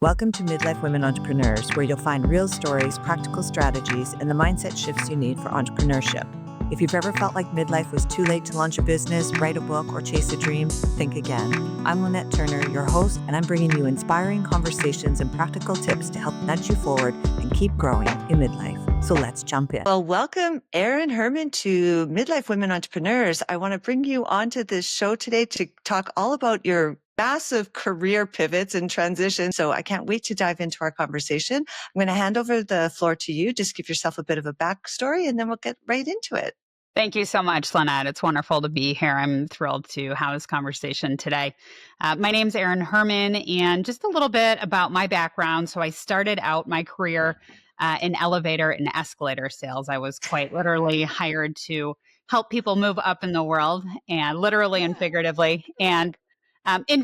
Welcome to Midlife Women Entrepreneurs, where you'll find real stories, practical strategies, and the mindset shifts you need for entrepreneurship. If you've ever felt like midlife was too late to launch a business, write a book, or chase a dream, think again. I'm Lynette Turner, your host, and I'm bringing you inspiring conversations and practical tips to help nudge you forward and keep growing in midlife. So let's jump in. Well, welcome, Erin Herman, to Midlife Women Entrepreneurs. I want to bring you onto this show today to talk all about your massive career pivots and transitions. So I can't wait to dive into our conversation. I'm going to hand over the floor to you. Just give yourself a bit of a backstory and then we'll get right into it. Thank you so much, Lynette. It's wonderful to be here. I'm thrilled to have this conversation today. My name's Erin Herman, and just a little bit about my background. So I started out my career in elevator and escalator sales. I was quite literally hired to help people move up in the world, and literally and figuratively, and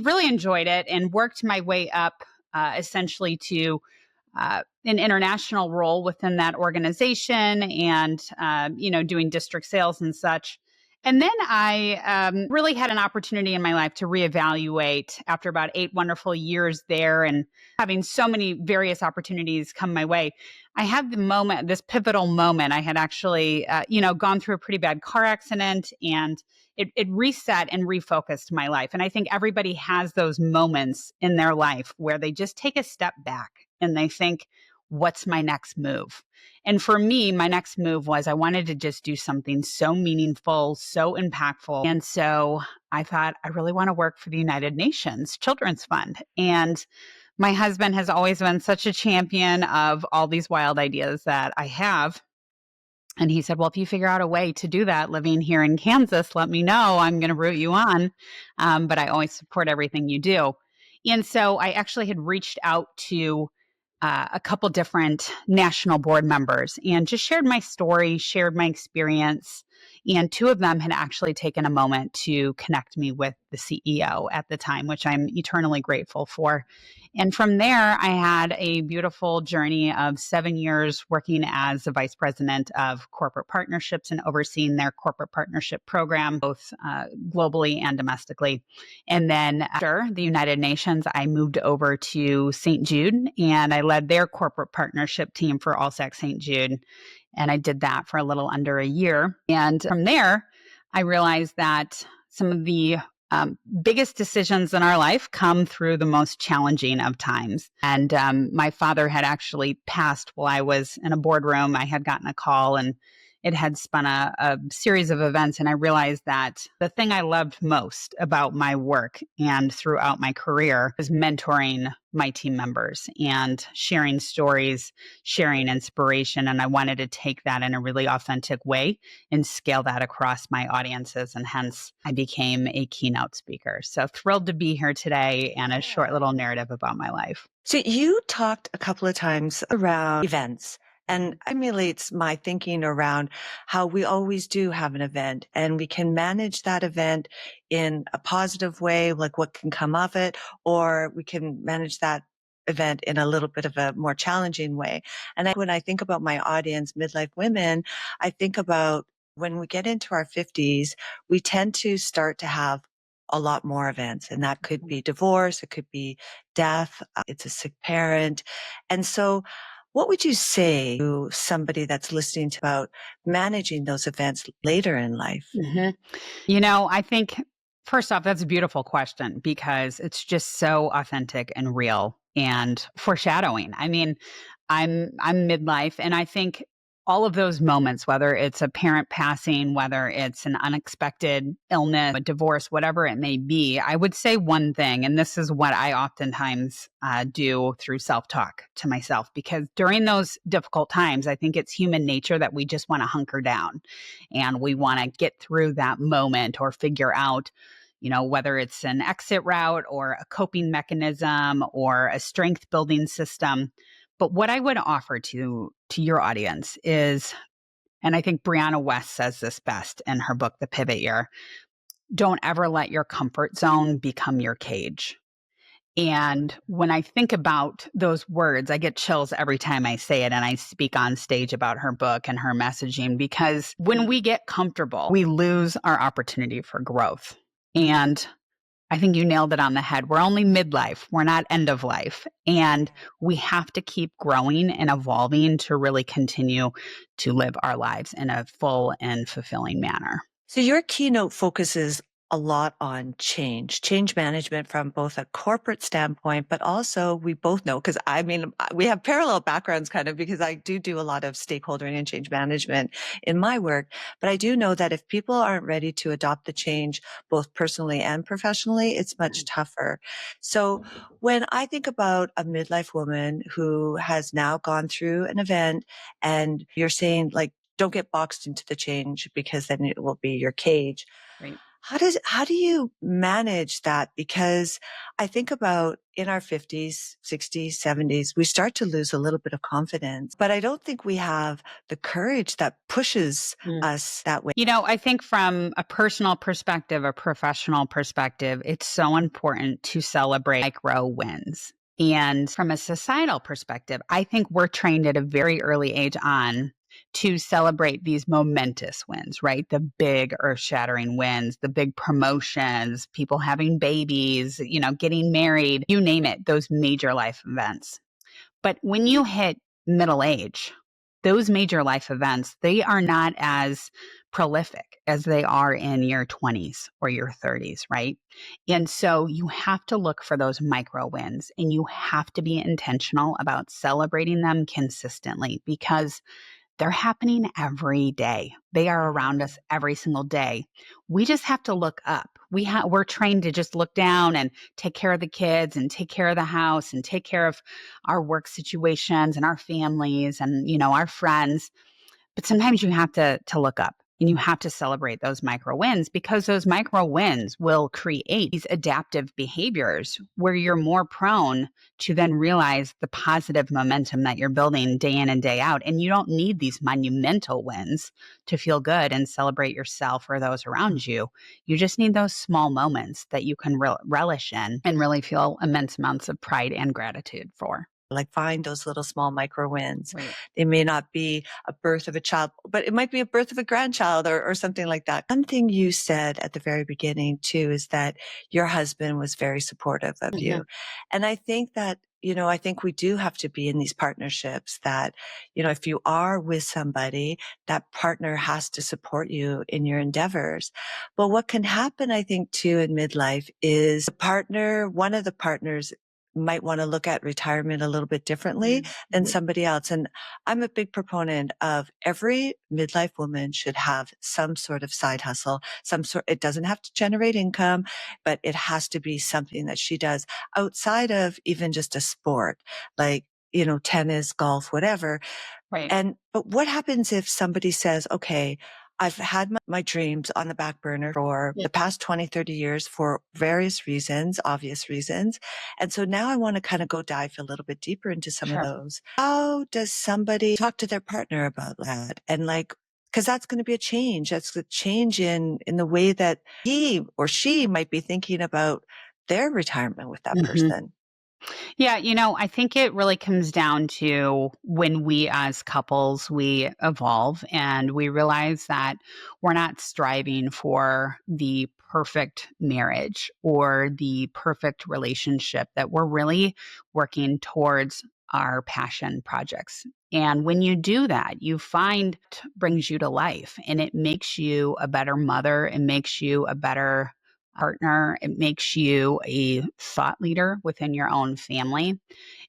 really enjoyed it and worked my way up essentially to an international role within that organization and, doing district sales and such. And then I really had an opportunity in my life to reevaluate after about 8 wonderful years there and having so many various opportunities come my way. I had this pivotal moment. I had actually, gone through a pretty bad car accident, and it reset and refocused my life. And I think everybody has those moments in their life where they just take a step back and they think, what's my next move? And for me, my next move was I wanted to just do something so meaningful, so impactful. And so I thought, I really want to work for the United Nations Children's Fund. And my husband has always been such a champion of all these wild ideas that I have. And he said, well, if you figure out a way to do that living here in Kansas, let me know. I'm going to root you on. But I always support everything you do. And so I actually had reached out to a couple different national board members and just shared my story, shared my experience. And 2 of them had actually taken a moment to connect me with the CEO at the time, which I'm eternally grateful for. And from there, I had a beautiful journey of 7 years working as the vice president of corporate partnerships and overseeing their corporate partnership program, both globally and domestically. And then after the United Nations, I moved over to St. Jude, and I led their corporate partnership team for Allsac St. Jude. And I did that for a little under a year. And from there, I realized that some of the biggest decisions in our life come through the most challenging of times. And my father had actually passed while I was in a boardroom. I had gotten a call, and it had spun a series of events. And I realized that the thing I loved most about my work and throughout my career was mentoring my team members and sharing stories, sharing inspiration. And I wanted to take that in a really authentic way and scale that across my audiences. And hence, I became a keynote speaker. So thrilled to be here today and a short little narrative about my life. So you talked a couple of times around events. And emulates my thinking around how we always do have an event and we can manage that event in a positive way, like what can come of it, or we can manage that event in a little bit of a more challenging way. And when I think about my audience, midlife women, I think about when we get into our 50s, we tend to start to have a lot more events, and that could be divorce, it could be death, it's a sick parent. And so what would you say to somebody that's listening to about managing those events later in life? I think first off, that's a beautiful question because it's just so authentic and real and foreshadowing. I mean, I'm midlife, and I think all of those moments, whether it's a parent passing, whether it's an unexpected illness, a divorce, whatever it may be, I would say one thing, and this is what I oftentimes do through self-talk to myself, because during those difficult times, I think it's human nature that we just want to hunker down and we want to get through that moment or figure out whether it's an exit route or a coping mechanism or a strength building system. But what I would offer to your audience is, and I think Brianna West says this best in her book, The Pivot Year, don't ever let your comfort zone become your cage. And when I think about those words, I get chills every time I say it and I speak on stage about her book and her messaging, because when we get comfortable, we lose our opportunity for growth. And I think you nailed it on the head. We're only midlife. We're not end of life. And we have to keep growing and evolving to really continue to live our lives in a full and fulfilling manner. So your keynote focuses a lot on change management from both a corporate standpoint, but also we both know, because I mean, we have parallel backgrounds kind of because I do a lot of stakeholder and change management in my work. But I do know that if people aren't ready to adopt the change, both personally and professionally, it's much tougher. So when I think about a midlife woman who has now gone through an event and you're saying like, don't get boxed into the change because then it will be your cage. Right. How do you manage that? Because I think about in our 50s, 60s, 70s, we start to lose a little bit of confidence, but I don't think we have the courage that pushes us that way. I think from a personal perspective, a professional perspective, it's so important to celebrate micro wins. And from a societal perspective, I think we're trained at a very early age on to celebrate these momentous wins, right? The big earth shattering wins, the big promotions, people having babies, getting married, you name it, those major life events. But when you hit middle age, those major life events, they are not as prolific as they are in your 20s or your 30s, right? And so you have to look for those micro wins and you have to be intentional about celebrating them consistently because they're happening every day. They are around us every single day. We just have to look up. We're trained to just look down and take care of the kids and take care of the house and take care of our work situations and our families and, our friends. But sometimes you have to look up and you have to celebrate those micro wins because those micro wins will create these adaptive behaviors where you're more prone to then realize the positive momentum that you're building day in and day out. And you don't need these monumental wins to feel good and celebrate yourself or those around you. You just need those small moments that you can relish in and really feel immense amounts of pride and gratitude for. Like find those little small micro wins. Right. They may not be a birth of a child, but it might be a birth of a grandchild or something like that. One thing you said at the very beginning too is that your husband was very supportive of you. And I think that, I think we do have to be in these partnerships that, if you are with somebody, that partner has to support you in your endeavors. But what can happen, I think too in midlife is one of the partners might want to look at retirement a little bit differently than somebody else. And I'm a big proponent of every midlife woman should have some sort of side hustle, it doesn't have to generate income, but it has to be something that she does outside of even just a sport, like, tennis, golf, whatever. Right. But what happens if somebody says, okay, I've had my dreams on the back burner for the past 20, 30 years for various reasons, obvious reasons. And so now I want to kind of go dive a little bit deeper into some of those. How does somebody talk to their partner about that? And because that's going to be a change. That's a change in the way that he or she might be thinking about their retirement with that person. Yeah, I think it really comes down to when we as couples, we evolve and we realize that we're not striving for the perfect marriage or the perfect relationship, that we're really working towards our passion projects. And when you do that, you find it brings you to life and it makes you a better mother. It makes you a better partner. It makes you a thought leader within your own family.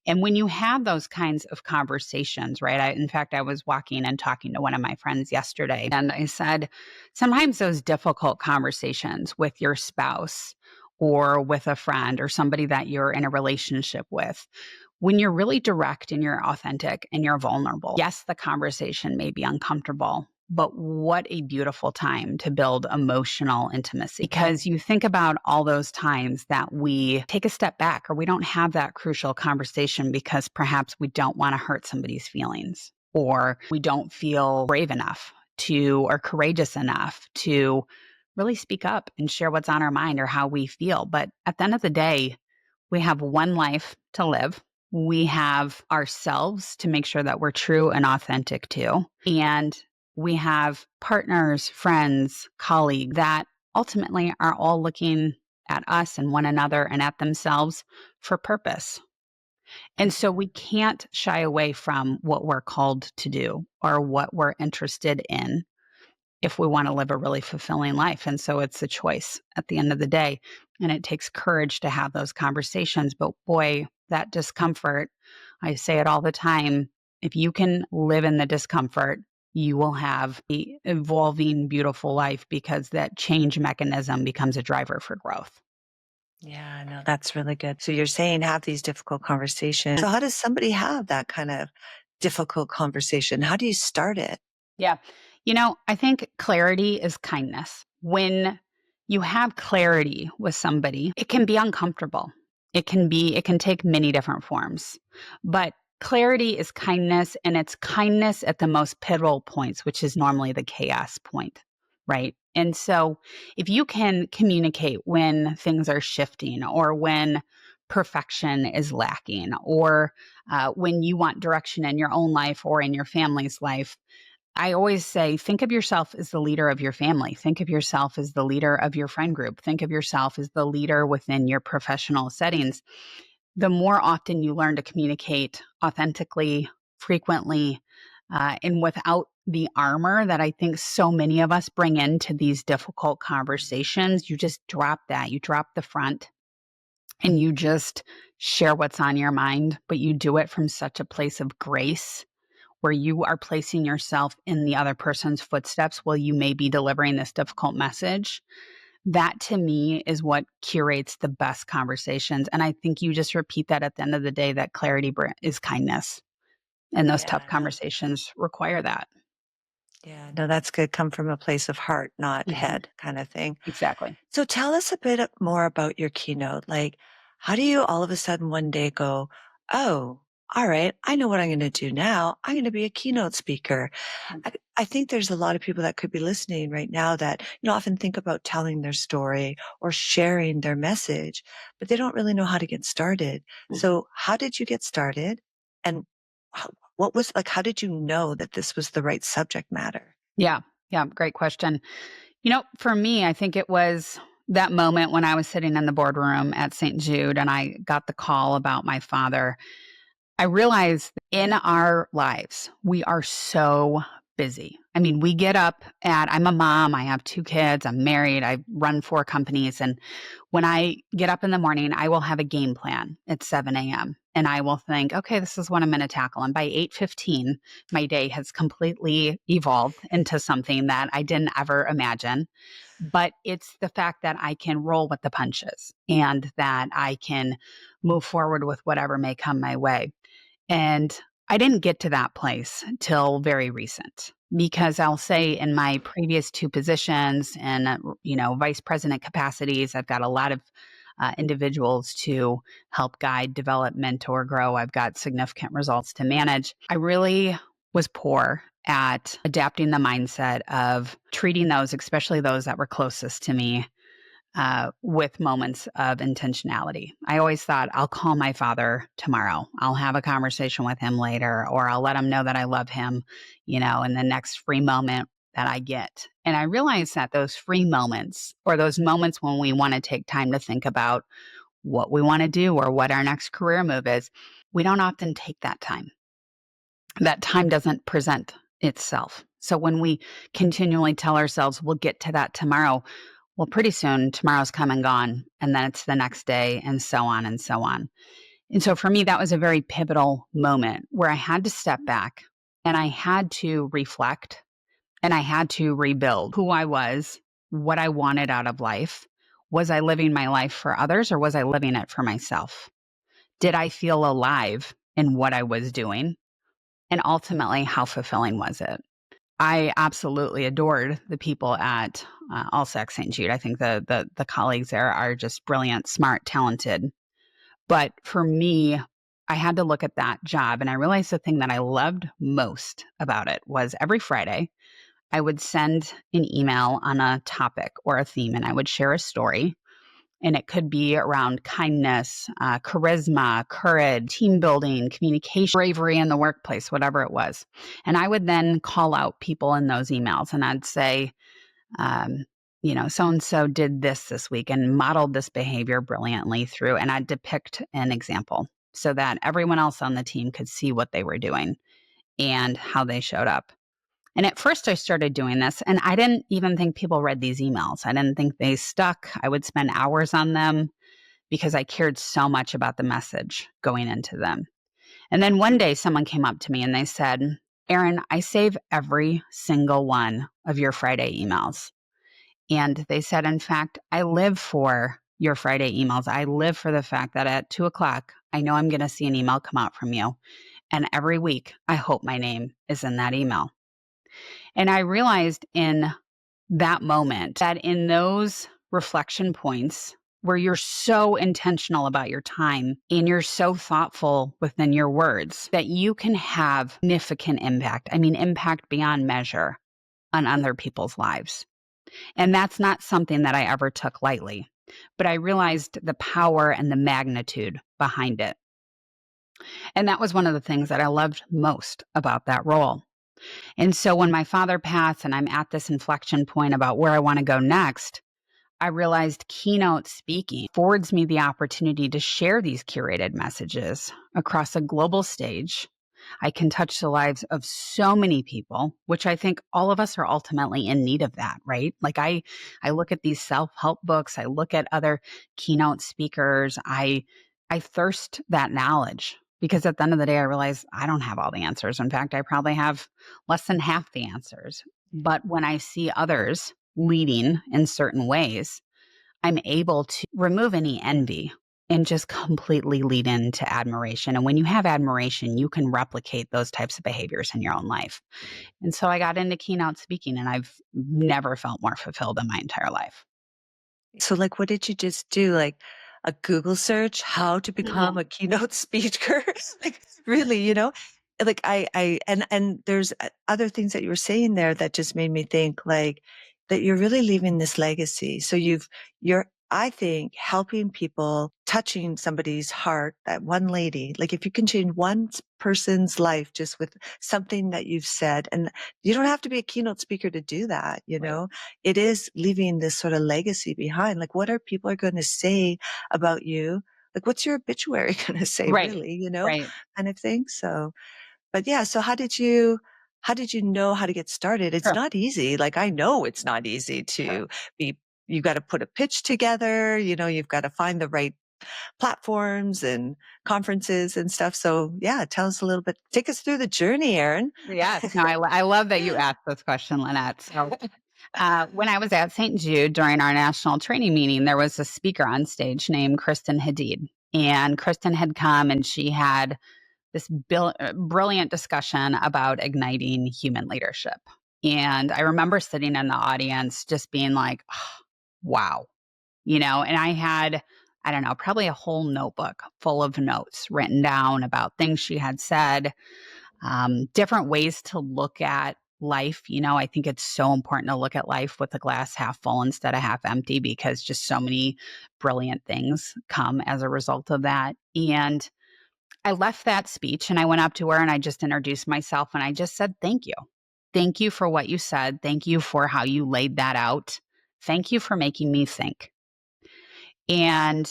And when you have those kinds of conversations, right? In fact, I was walking and talking to one of my friends yesterday, and I said, sometimes those difficult conversations with your spouse or with a friend or somebody that you're in a relationship with, when you're really direct and you're authentic and you're vulnerable, yes, the conversation may be uncomfortable, but what a beautiful time to build emotional intimacy. Because you think about all those times that we take a step back or we don't have that crucial conversation because perhaps we don't want to hurt somebody's feelings or we don't feel brave enough or courageous enough to really speak up and share what's on our mind or how we feel. But at the end of the day, we have one life to live. We have ourselves to make sure that we're true and authentic to. And we have partners, friends, colleagues that ultimately are all looking at us and one another and at themselves for purpose. And so we can't shy away from what we're called to do or what we're interested in if we want to live a really fulfilling life. And so it's a choice at the end of the day. And it takes courage to have those conversations. But boy, that discomfort, I say it all the time. If you can live in the discomfort, you will have the evolving, beautiful life because that change mechanism becomes a driver for growth. Yeah, no, that's really good. So you're saying have these difficult conversations. So how does somebody have that kind of difficult conversation? How do you start it? Yeah. I think clarity is kindness. When you have clarity with somebody, it can be uncomfortable. It can take many different forms. But clarity is kindness, and it's kindness at the most pivotal points, which is normally the chaos point, right? And so if you can communicate when things are shifting or when perfection is lacking or when you want direction in your own life or in your family's life, I always say, think of yourself as the leader of your family. Think of yourself as the leader of your friend group. Think of yourself as the leader within your professional settings. The more often you learn to communicate authentically, frequently, and without the armor that I think so many of us bring into these difficult conversations, you just drop that. You drop the front and you just share what's on your mind, but you do it from such a place of grace where you are placing yourself in the other person's footsteps while you may be delivering this difficult message. That to me is what curates the best conversations. And I think you just repeat that at the end of the day that clarity is kindness. And those tough Yeah, no, conversations require that. yeah, no, that's good. Come from a place of heart, not Mhm. head kind of thing. Exactly. So tell us a bit more about your keynote. Like, how do you all of a sudden one day go, oh, all right, I know what I'm going to do now. I'm going to be a keynote speaker. I think there's a lot of people that could be listening right now that, often think about telling their story or sharing their message, but they don't really know how to get started. So how did you get started? And what was like, how did you know that this was the right subject matter? Yeah. Yeah. Great question. For me, I think it was that moment when I was sitting in the boardroom at St. Jude and I got the call about my father. I realize in our lives, we are so busy. I mean, we get up I'm a mom, I have two kids, I'm married, I run four companies. And when I get up in the morning, I will have a game plan at 7 a.m. And I will think, okay, this is what I'm going to tackle. And by 8:15, my day has completely evolved into something that I didn't ever imagine. But it's the fact that I can roll with the punches and that I can move forward with whatever may come my way. And I didn't get to that place till very recent because I'll say in my previous two positions and, vice president capacities, I've got a lot of individuals to help guide, develop, mentor, grow. I've got significant results to manage. I really was poor at adapting the mindset of treating those, especially those that were closest to me, with moments of intentionality. I always thought, I'll call my father tomorrow. I'll have a conversation with him later, or I'll let him know that I love him, in the next free moment that I get. And I realized that those free moments, or those moments when we want to take time to think about what we want to do or what our next career move is, we don't often take that time. That time doesn't present itself. So when we continually tell ourselves we'll get to that tomorrow, well, pretty soon tomorrow's come and gone, and then it's the next day, and so on and so on. And so for me, that was a very pivotal moment where I had to step back and I had to reflect and I had to rebuild who I was, what I wanted out of life. Was I living my life for others or was I living it for myself? Did I feel alive in what I was doing? And ultimately, how fulfilling was it? I absolutely adored the people at Allsec St. Jude. I think the colleagues there are just brilliant, smart, talented. But for me, I had to look at that job and I realized the thing that I loved most about it was every Friday, I would send an email on a topic or a theme and I would share a story. And it could be around kindness, charisma, courage, team building, communication, bravery in the workplace, whatever it was. And I would then call out people in those emails and I'd say, um, so and so did this week and modeled this behavior brilliantly through, and I'd depict an example so that everyone else on the team could see what they were doing and how they showed up. And at first I started doing this, and I didn't even think people read these emails. I didn't think they stuck. I would spend hours on them because I cared so much about the message going into them. And then one day someone came up to me and they said, Erin, I save every single one of your Friday emails. And they said, in fact, I live for your Friday emails. I live for the fact that at 2:00, I know I'm going to see an email come out from you. And every week, I hope my name is in that email. And I realized in that moment that in those reflection points where you're so intentional about your time and you're so thoughtful within your words, that you can have significant impact. I mean, impact beyond measure on other people's lives. And that's not something that I ever took lightly, but I realized the power and the magnitude behind it. And that was one of the things that I loved most about that role. And so when my father passed and I'm at this inflection point about where I want to go next, I realized keynote speaking affords me the opportunity to share these curated messages across a global stage. I can touch the lives of so many people, which I think all of us are ultimately in need of that, right? Like I look at these self-help books, I look at other keynote speakers, I thirst that knowledge because at the end of the day, I realize I don't have all the answers. In fact, I probably have less than half the answers. But when I see others leading in certain ways, I'm able to remove any envy and just completely lead into admiration. And when you have admiration, you can replicate those types of behaviors in your own life. And so I got into keynote speaking, and I've never felt more fulfilled in my entire life. So, like, what did you just do? Like a Google search, how to become Mhm. a keynote speaker? Like, really, Like and there's other things that you were saying there that just made me think like that you're really leaving this legacy. So you're, I think, helping people, touching somebody's heart, that one lady, like if you can change one person's life just with something that you've said, and you don't have to be a keynote speaker to do that, Right. it is leaving this sort of legacy behind. Like, what are people are going to say about you? Like, what's your obituary going to say, Right. really, Right. kind of thing. So, but yeah, so how did you know how to get started? It's Sure. not easy. Like, I know it's not easy Sure. to be, you got to put a pitch together, you've got to find the right platforms and conferences and stuff. So yeah, tell us a little bit, take us through the journey, Erin. Yes. No, I love that you asked this question, Lynette. So when I was at St. Jude during our national training meeting, there was a speaker on stage named Kristen Hadid. And Kristen had come and she had this brilliant discussion about igniting human leadership. And I remember sitting in the audience just being like, oh, wow, and I had, I don't know, probably a whole notebook full of notes written down about things she had said, different ways to look at life. I think it's so important to look at life with the glass half full instead of half empty because just so many brilliant things come as a result of that. And I left that speech and I went up to her and I just introduced myself and I just said, thank you. Thank you for what you said. Thank you for how you laid that out. Thank you for making me think. And,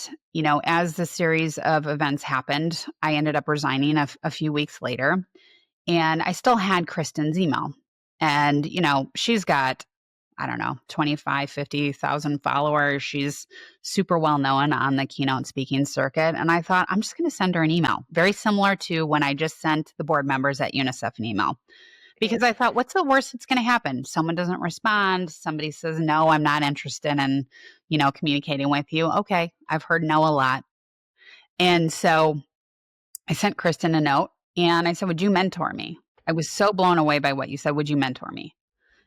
as the series of events happened, I ended up resigning a few weeks later and I still had Kristen's email. And, she's got, I don't know, 25, 50,000 followers. She's super well known on the keynote speaking circuit. And I thought, I'm just going to send her an email, very similar to when I just sent the board members at UNICEF an email. Because I thought, what's the worst that's going to happen? Someone doesn't respond. Somebody says, no, I'm not interested in, communicating with you. Okay, I've heard no a lot. And so I sent Kristen a note and I said, would you mentor me? I was so blown away by what you said. Would you mentor me?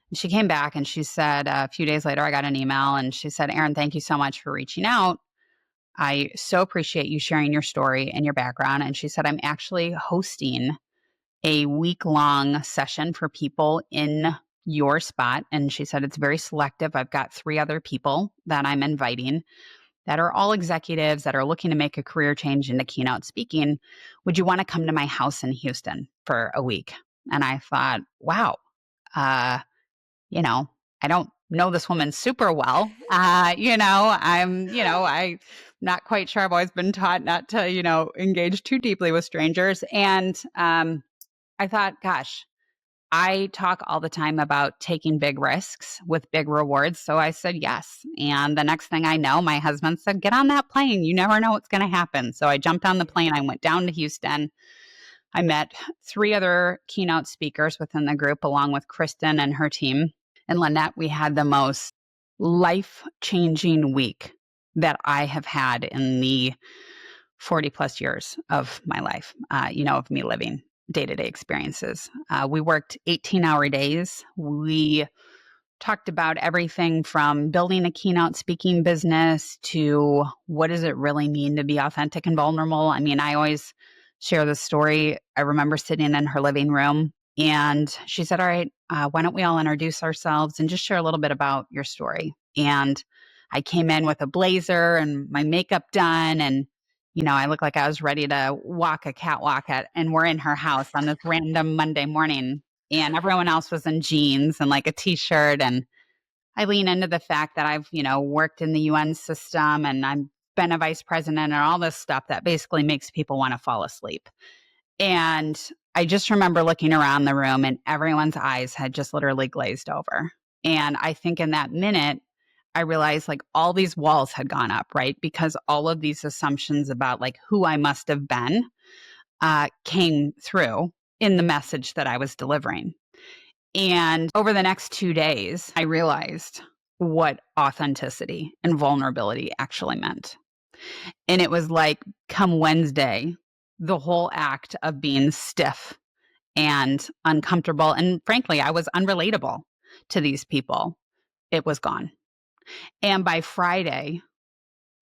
And she came back and she said, a few days later, I got an email and she said, Erin, thank you so much for reaching out. I so appreciate you sharing your story and your background. And she said, I'm actually hosting a week-long session for people in your spot. And she said, it's very selective. I've got 3 other people that I'm inviting that are all executives that are looking to make a career change into keynote speaking. Would you want to come to my house in Houston for a week? And I thought, wow, uh, I don't know this woman super well. I'm not quite sure. I've always been taught not to, engage too deeply with strangers. And I thought, gosh, I talk all the time about taking big risks with big rewards. So I said yes. And the next thing I know, my husband said, get on that plane. You never know what's going to happen. So I jumped on the plane. I went down to Houston. I met 3 other keynote speakers within the group, along with Kristen and her team. And Lynette, we had the most life-changing week that I have had in the 40 plus years of my life, of me living day-to-day experiences. We worked 18-hour days. We talked about everything from building a keynote speaking business to what does it really mean to be authentic and vulnerable. I mean, I always share this story. I remember sitting in her living room and she said, all right, why don't we all introduce ourselves and just share a little bit about your story. And I came in with a blazer and my makeup done, and I looked like I was ready to walk a catwalk and we're in her house on this random Monday morning, and everyone else was in jeans and like a t-shirt. And I lean into the fact that I've, worked in the UN system and I've been a vice president and all this stuff that basically makes people want to fall asleep. And I just remember looking around the room and everyone's eyes had just literally glazed over. And I think in that minute, I realized like all these walls had gone up, right? Because all of these assumptions about like who I must have been came through in the message that I was delivering. And over the next 2 days, I realized what authenticity and vulnerability actually meant. And it was like, come Wednesday, the whole act of being stiff and uncomfortable, and frankly, I was unrelatable to these people, it was gone. And by Friday,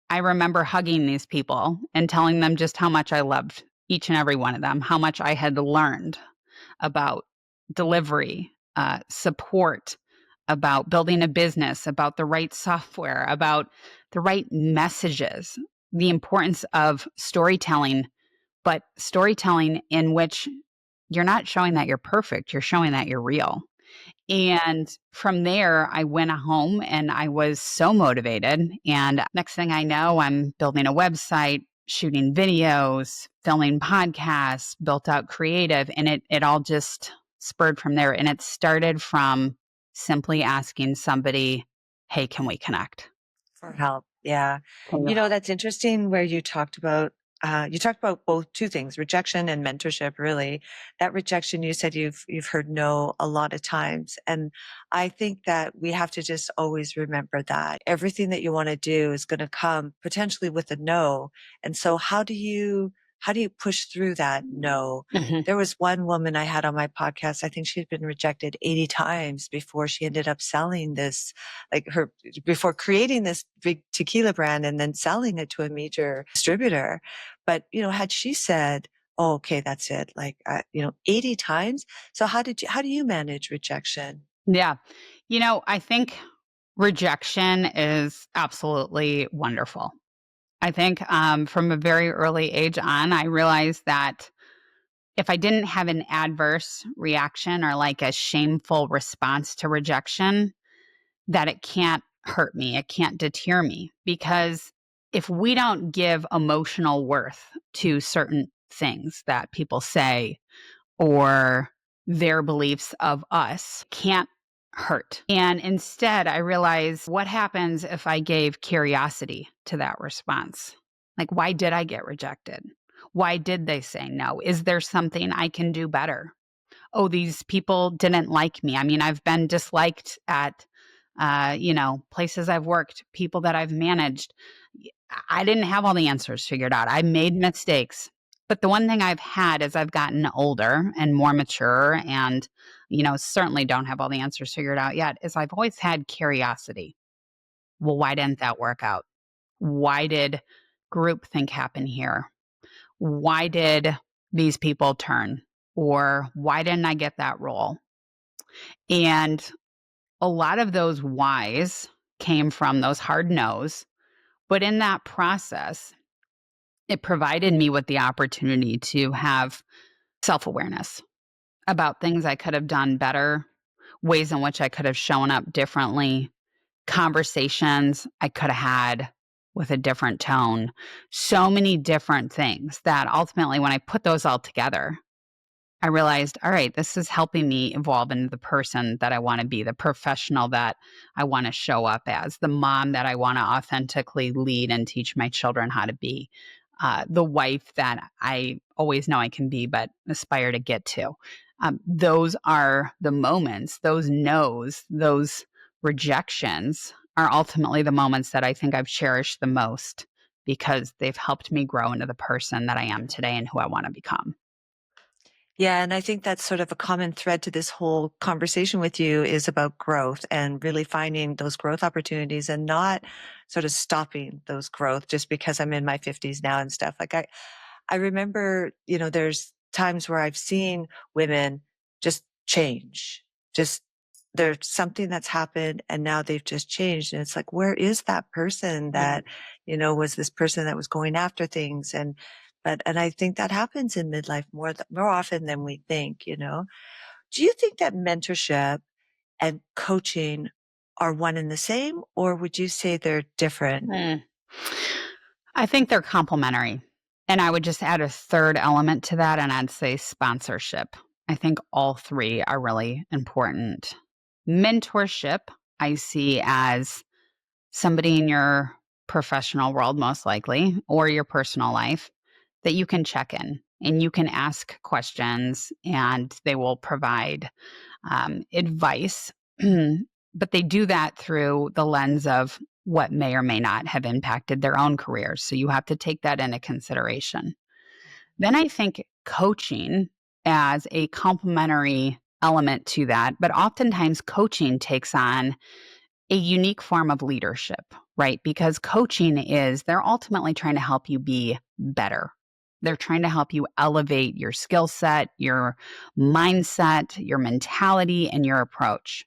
I remember hugging these people and telling them just how much I loved each and every one of them, how much I had learned about delivery, support, about building a business, about the right software, about the right messages, the importance of storytelling, but storytelling in which you're not showing that you're perfect, you're showing that you're real. And from there, I went home and I was so motivated. And next thing I know, I'm building a website, shooting videos, filming podcasts, built out creative, and it all just spurred from there. And it started from simply asking somebody, hey, can we connect? For help. Yeah. Can you help? That's interesting where you talked about both two things, rejection and mentorship, really. That rejection, you said you've heard no a lot of times. And I think that we have to just always remember that everything that you want to do is going to come potentially with a no. And so how do you push through that no? Mhm. There was one woman I had on my podcast. I think she'd been rejected 80 times before she ended up selling this, before creating this big tequila brand and then selling it to a major distributor. But, had she said, oh, okay, that's it, 80 times. So how do you manage rejection? Yeah. I think rejection is absolutely wonderful. I think from a very early age on, I realized that if I didn't have an adverse reaction or like a shameful response to rejection, that it can't hurt me, it can't deter me. Because if we don't give emotional worth to certain things that people say or their beliefs of us, can't hurt. And instead, I realize what happens if I gave curiosity to that response? Like, why did I get rejected? Why did they say no? Is there something I can do better? Oh, these people didn't like me. I mean, I've been disliked at, places I've worked, people that I've managed. I didn't have all the answers figured out. I made mistakes. But the one thing I've had as I've gotten older and more mature and, certainly don't have all the answers figured out yet is I've always had curiosity. Well, why didn't that work out? Why did groupthink happen here? Why did these people turn? Or why didn't I get that role? And a lot of those whys came from those hard no's. But in that process, it provided me with the opportunity to have self awareness about things I could have done better, ways in which I could have shown up differently, conversations I could have had with a different tone. So many different things that ultimately, when I put those all together, I realized, all right, this is helping me evolve into the person that I want to be, the professional that I want to show up as, the mom that I want to authentically lead and teach my children how to be, the wife that I always know I can be, but aspire to get to. Those are the moments, those no's, those rejections are ultimately the moments that I think I've cherished the most because they've helped me grow into the person that I am today and who I want to become. Yeah, and I think that's sort of a common thread to this whole conversation with you is about growth and really finding those growth opportunities and not sort of stopping those growth just because I'm in my 50s now and stuff. Like I remember, there's times where I've seen women just change. Just there's something that's happened and now they've just changed. And it's like, where is that person Yeah. that, was this person that was going after things? And I think that happens in midlife more often than we think. Do you think that mentorship and coaching are one and the same, or would you say they're different? Mm. I think they're complementary. And I would just add a third element to that, and I'd say sponsorship. I think all three are really important. Mentorship, I see as somebody in your professional world, most likely, or your personal life, that you can check in and you can ask questions and they will provide advice. But they do that through the lens of what may or may not have impacted their own careers. So you have to take that into consideration. Then I think coaching as a complementary element to that, but oftentimes coaching takes on a unique form of leadership, right? Because coaching is they're ultimately trying to help you be better. They're trying to help you elevate your skill set, your mindset, your mentality, and your approach.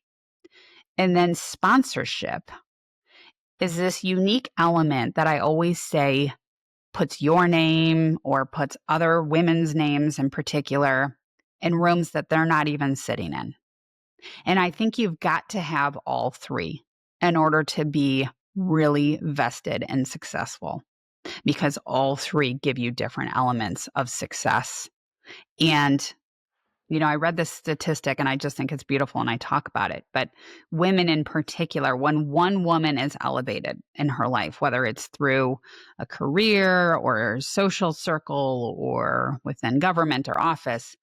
And then sponsorship is this unique element that I always say puts your name or puts other women's names in particular in rooms that they're not even sitting in. And I think you've got to have all three in order to be really vested and successful because all three give you different elements of success. And I read this statistic and I just think it's beautiful and I talk about it. But women in particular, when one woman is elevated in her life, whether it's through a career or social circle or within government or office,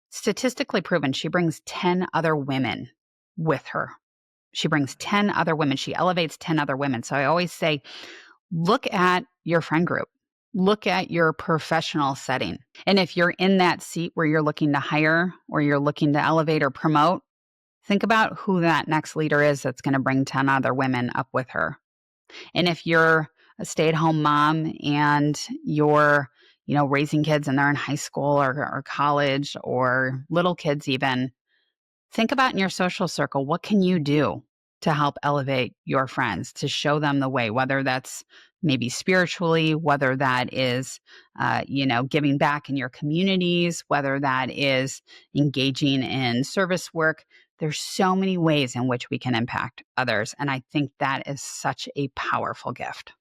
statistically proven, she brings 10 other women with her. She brings 10 other women. She elevates 10 other women. So I always say, look at your friend group. Look at your professional setting. And if you're in that seat where you're looking to hire or you're looking to elevate or promote, think about who that next leader is that's going to bring 10 other women up with her. And if you're a stay-at-home mom and you're, raising kids and they're in high school or college or little kids even, think about in your social circle, what can you do to help elevate your friends, to show them the way, whether that's maybe spiritually, whether that is, giving back in your communities, whether that is engaging in service work. There's so many ways in which we can impact others. And I think that is such a powerful gift.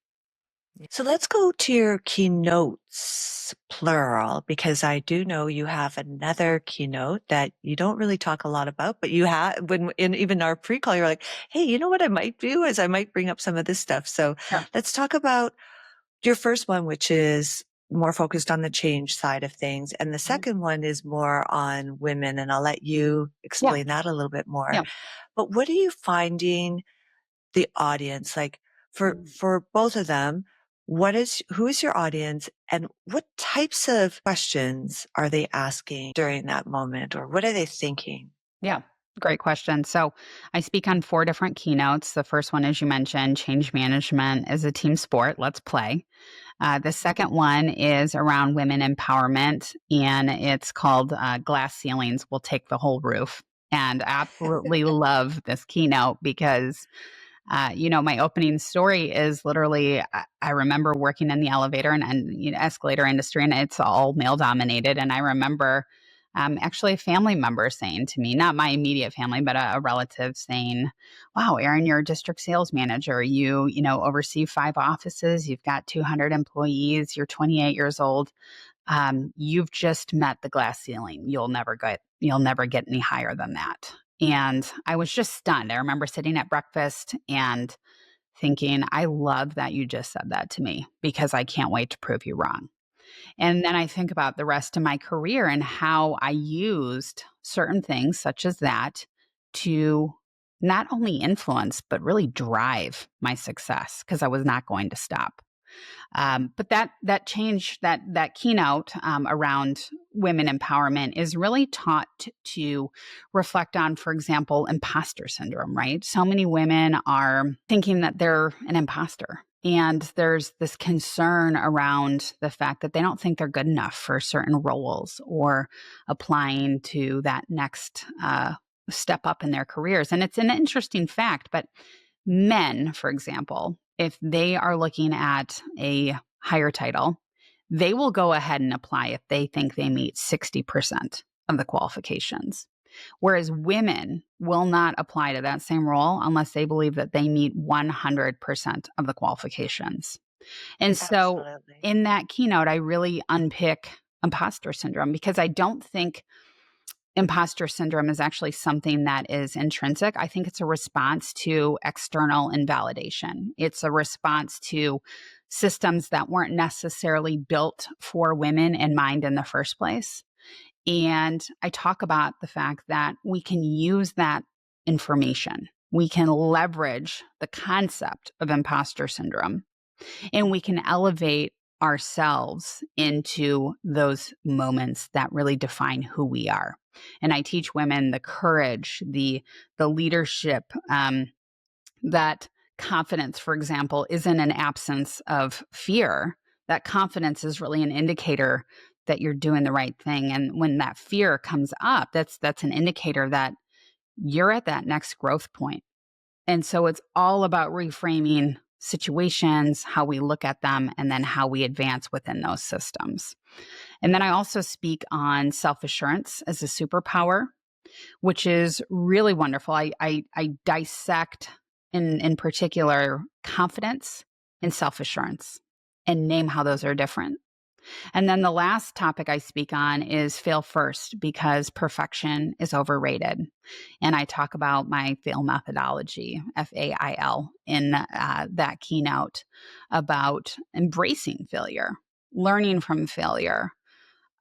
So let's go to your keynotes, plural, because I do know you have another keynote that you don't really talk a lot about, but you have when in even our pre-call, you're like, hey, you know what I might do is I might bring up some of this stuff. So Sure. let's talk about your first one, which is more focused on the change side of things. And the Mhm. second one is more on women. And I'll let you Yeah. explain that a little bit more. Yeah. But what are you finding the audience like for both of them? Who is your audience and what types of questions are they asking during that moment or what are they thinking? Yeah. Great question. So I speak on 4 different keynotes. The first one, as you mentioned, change management is a team sport. Let's play. The second one is around women empowerment, and it's called Glass Ceilings Will Take the Whole Roof. And I absolutely love this keynote because, my opening story is literally I remember working in the elevator and escalator industry, and it's all male dominated. And I remember Actually a family member saying to me, not my immediate family, but a relative saying, wow, Erin, you're a district sales manager. You oversee 5 offices. You've got 200 employees. You're 28 years old. You've just met the glass ceiling. You'll never get any higher than that. And I was just stunned. I remember sitting at breakfast and thinking, I love that you just said that to me because I can't wait to prove you wrong. And then I think about the rest of my career and how I used certain things such as that to not only influence, but really drive my success because I was not going to stop. But that change, that keynote around women empowerment is really taught to reflect on, for example, imposter syndrome, right? So many women are thinking that they're an imposter. And there's this concern around the fact that they don't think they're good enough for certain roles or applying to that next step up in their careers. And it's an interesting fact, but men, for example, if they are looking at a higher title, they will go ahead and apply if they think they meet 60% of the qualifications. Whereas women will not apply to that same role unless they believe that they meet 100% of the qualifications. And so Absolutely. in that keynote, I really unpick imposter syndrome because I don't think imposter syndrome is actually something that is intrinsic. I think it's a response to external invalidation. It's a response to systems that weren't necessarily built for women in mind in the first place. And I talk about the fact that we can use that information. We can leverage the concept of imposter syndrome and we can elevate ourselves into those moments that really define who we are. And I teach women the courage, the leadership, that confidence, for example, isn't an absence of fear. That confidence is really an indicator that you're doing the right thing. And when that fear comes up, that's an indicator that you're at that next growth point. And so it's all about reframing situations, how we look at them, and then how we advance within those systems. And then I also speak on self-assurance as a superpower, which is really wonderful. I dissect in particular confidence and self-assurance and name how those are different. And then the last topic I speak on is fail first because perfection is overrated. And I talk about my fail methodology, FAIL, in that keynote about embracing failure, learning from failure,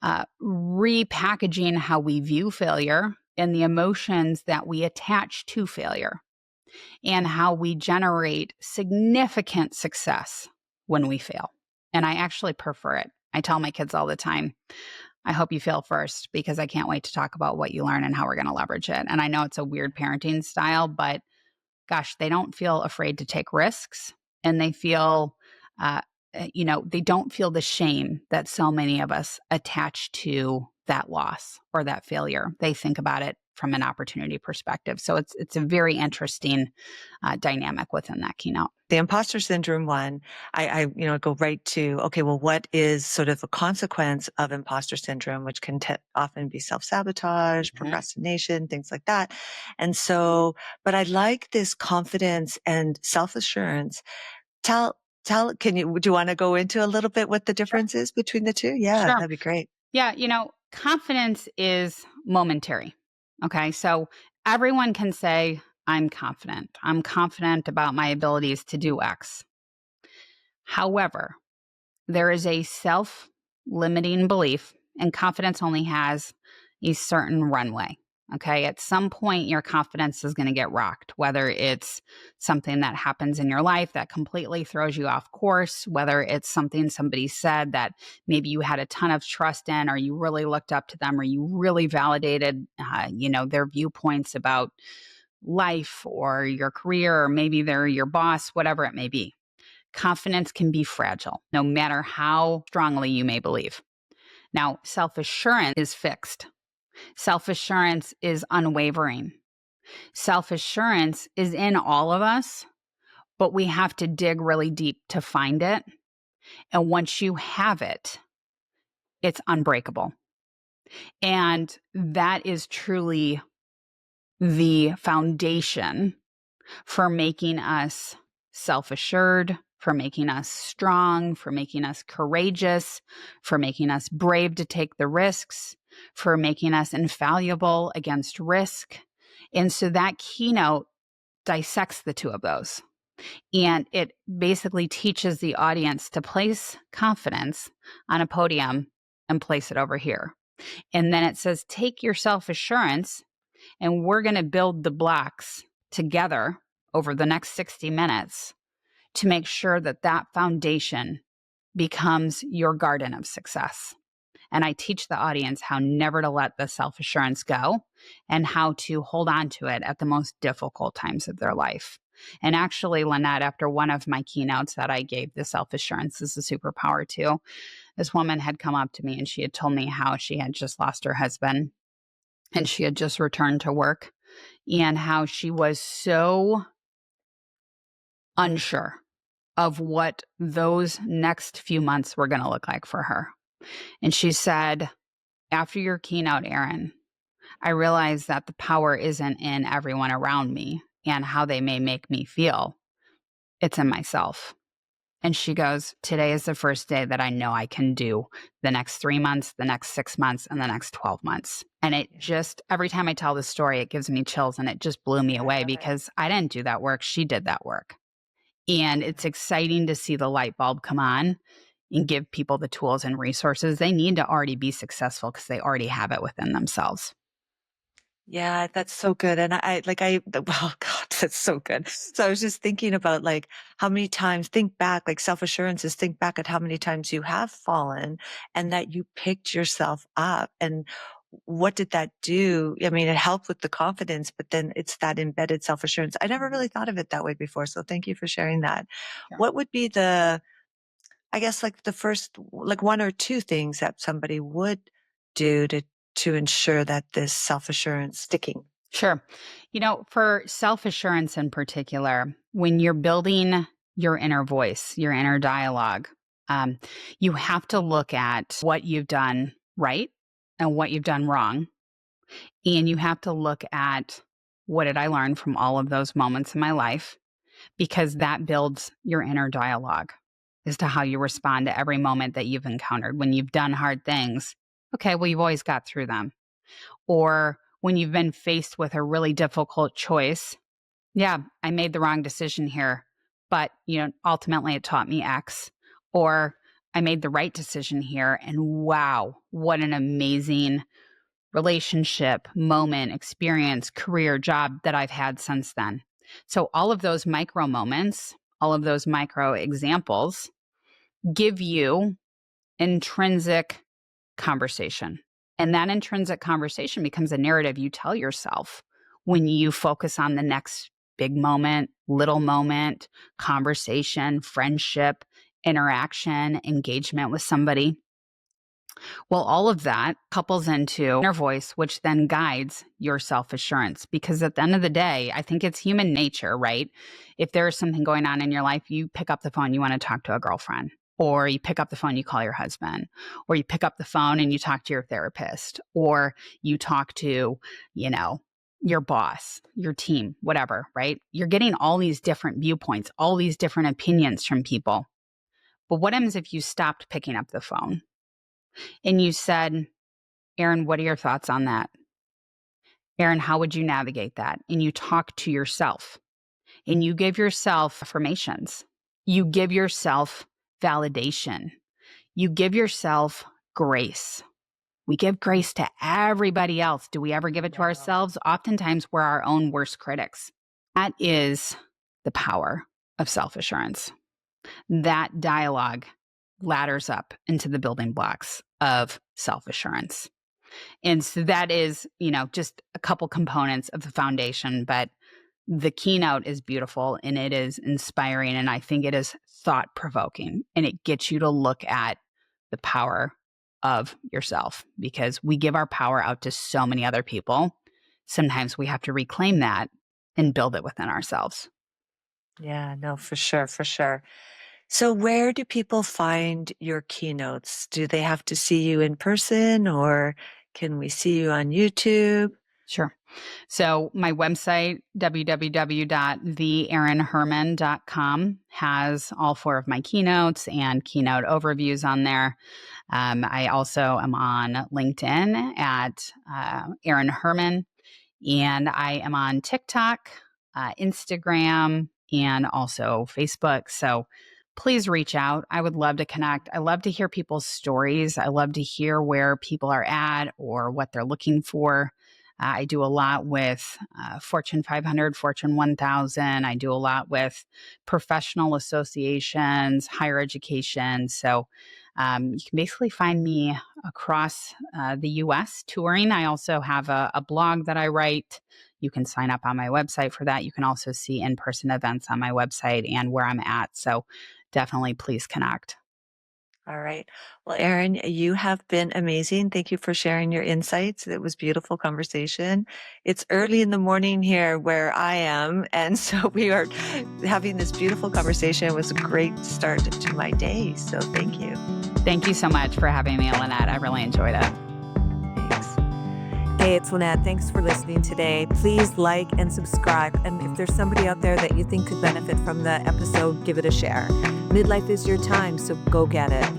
repackaging how we view failure and the emotions that we attach to failure, and how we generate significant success when we fail. And I actually prefer it. I tell my kids all the time, I hope you fail first because I can't wait to talk about what you learn and how we're going to leverage it. And I know it's a weird parenting style, but gosh, they don't feel afraid to take risks and they feel, they don't feel the shame that so many of us attach to that loss or that failure. They think about it from an opportunity perspective. So it's a very interesting dynamic within that keynote. The imposter syndrome one, I go right to, okay, well, what is sort of a consequence of imposter syndrome, which can often be self-sabotage, procrastination, things like that. And so, but I like this confidence and self-assurance. Do you want to go into a little bit what the difference is between the two? Yeah, Sure. that'd be great. Yeah, confidence is momentary. Okay. So everyone can say, I'm confident. I'm confident about my abilities to do X. However, there is a self limiting belief, and confidence only has a certain runway. Okay. At some point, your confidence is going to get rocked, whether it's something that happens in your life that completely throws you off course, whether it's something somebody said that maybe you had a ton of trust in, or you really looked up to them, or you really validated, their viewpoints about life or your career, or maybe they're your boss, whatever it may be. Confidence can be fragile, no matter how strongly you may believe. Now, self-assurance is fixed. Self-assurance is unwavering. Self-assurance is in all of us, but we have to dig really deep to find it. And once you have it, it's unbreakable. And that is truly the foundation for making us self-assured, for making us strong, for making us courageous, for making us brave to take the risks, for making us infallible against risk. And so that keynote dissects the two of those. And it basically teaches the audience to place confidence on a podium and place it over here. And then it says, take your self assurance, and we're going to build the blocks together over the next 60 minutes to make sure that that foundation becomes your garden of success. And I teach the audience how never to let the self assurance go and how to hold on to it at the most difficult times of their life. And actually, Lynette, after one of my keynotes that I gave, the self assurance is a superpower too, this woman had come up to me and she had told me how she had just lost her husband and she had just returned to work and how she was so unsure of what those next few months were going to look like for her. And she said, after your keynote, Erin, I realized that the power isn't in everyone around me and how they may make me feel. It's in myself. And she goes, today is the first day that I know I can do the next 3 months, the next 6 months, and the next 12 months. And it just, every time I tell this story, it gives me chills and it just blew me away because I didn't do that work. She did that work. And it's exciting to see the light bulb come on and give people the tools and resources they need to already be successful because they already have it within themselves. Yeah, that's so good. And well, God, that's so good. So I was just thinking about like how many times, think back, like self-assurance is think back at how many times you have fallen and that you picked yourself up. And what did that do? I mean, it helped with the confidence, but then it's that embedded self-assurance. I never really thought of it that way before. So thank you for sharing that. Sure. What would be I guess like the first, like one or two things that somebody would do to ensure that this self-assurance sticking? Sure. For self assurance in particular, when you're building your inner voice, your inner dialogue, um, you have to look at what you've done right and what you've done wrong. And you have to look at what did I learn from all of those moments in my life, because that builds your inner dialogue as to how you respond to every moment that you've encountered. When you've done hard things, okay, well, you've always got through them. Or when you've been faced with a really difficult choice, yeah, I made the wrong decision here, but ultimately it taught me X. Or I made the right decision here, and wow, what an amazing relationship, moment, experience, career, job that I've had since then. So all of those micro moments, all of those micro examples give you intrinsic conversation. And that intrinsic conversation becomes a narrative you tell yourself when you focus on the next big moment, little moment, conversation, friendship, interaction, engagement with somebody. Well, all of that couples into inner voice, which then guides your self assurance. Because at the end of the day, I think it's human nature, right? If there's something going on in your life, you pick up the phone, you want to talk to a girlfriend, or you pick up the phone, you call your husband, or you pick up the phone and you talk to your therapist, or you talk to, your boss, your team, whatever, right? You're getting all these different viewpoints, all these different opinions from people. But what happens if you stopped picking up the phone and you said, Erin, what are your thoughts on that? Erin, how would you navigate that? And you talk to yourself and you give yourself affirmations. You give yourself validation. You give yourself grace. We give grace to everybody else. Do we ever give it to ourselves? Oftentimes, we're our own worst critics. That is the power of self assurance. That dialogue ladders up into the building blocks of self assurance. And so that is, just a couple components of the foundation, but the keynote is beautiful and it is inspiring. And I think it is thought provoking and it gets you to look at the power of yourself because we give our power out to so many other people. Sometimes we have to reclaim that and build it within ourselves. Yeah, no, for sure, for sure. So where do people find your keynotes? Do they have to see you in person or can we see you on YouTube? Sure. So my website, www.theerinherman.com, has all 4 of my keynotes and keynote overviews on there. I also am on LinkedIn at Erin Herman, and I am on TikTok, Instagram, and also Facebook. So please reach out. I would love to connect. I love to hear people's stories. I love to hear where people are at or what they're looking for. I do a lot with Fortune 500, Fortune 1000. I do a lot with professional associations, higher education. So you can basically find me across the US touring. I also have a blog that I write. You can sign up on my website for that. You can also see in person events on my website and where I'm at. So definitely please connect. All right. Well, Erin, you have been amazing. Thank you for sharing your insights. It was beautiful conversation. It's early in the morning here where I am, and so we are having this beautiful conversation. It was a great start to my day. So thank you. Thank you so much for having me, Lynette. I really enjoyed it. Thanks. Hey, it's Lynette. Thanks for listening today. Please like and subscribe. And if there's somebody out there that you think could benefit from the episode, give it a share. Midlife is your time, so go get it.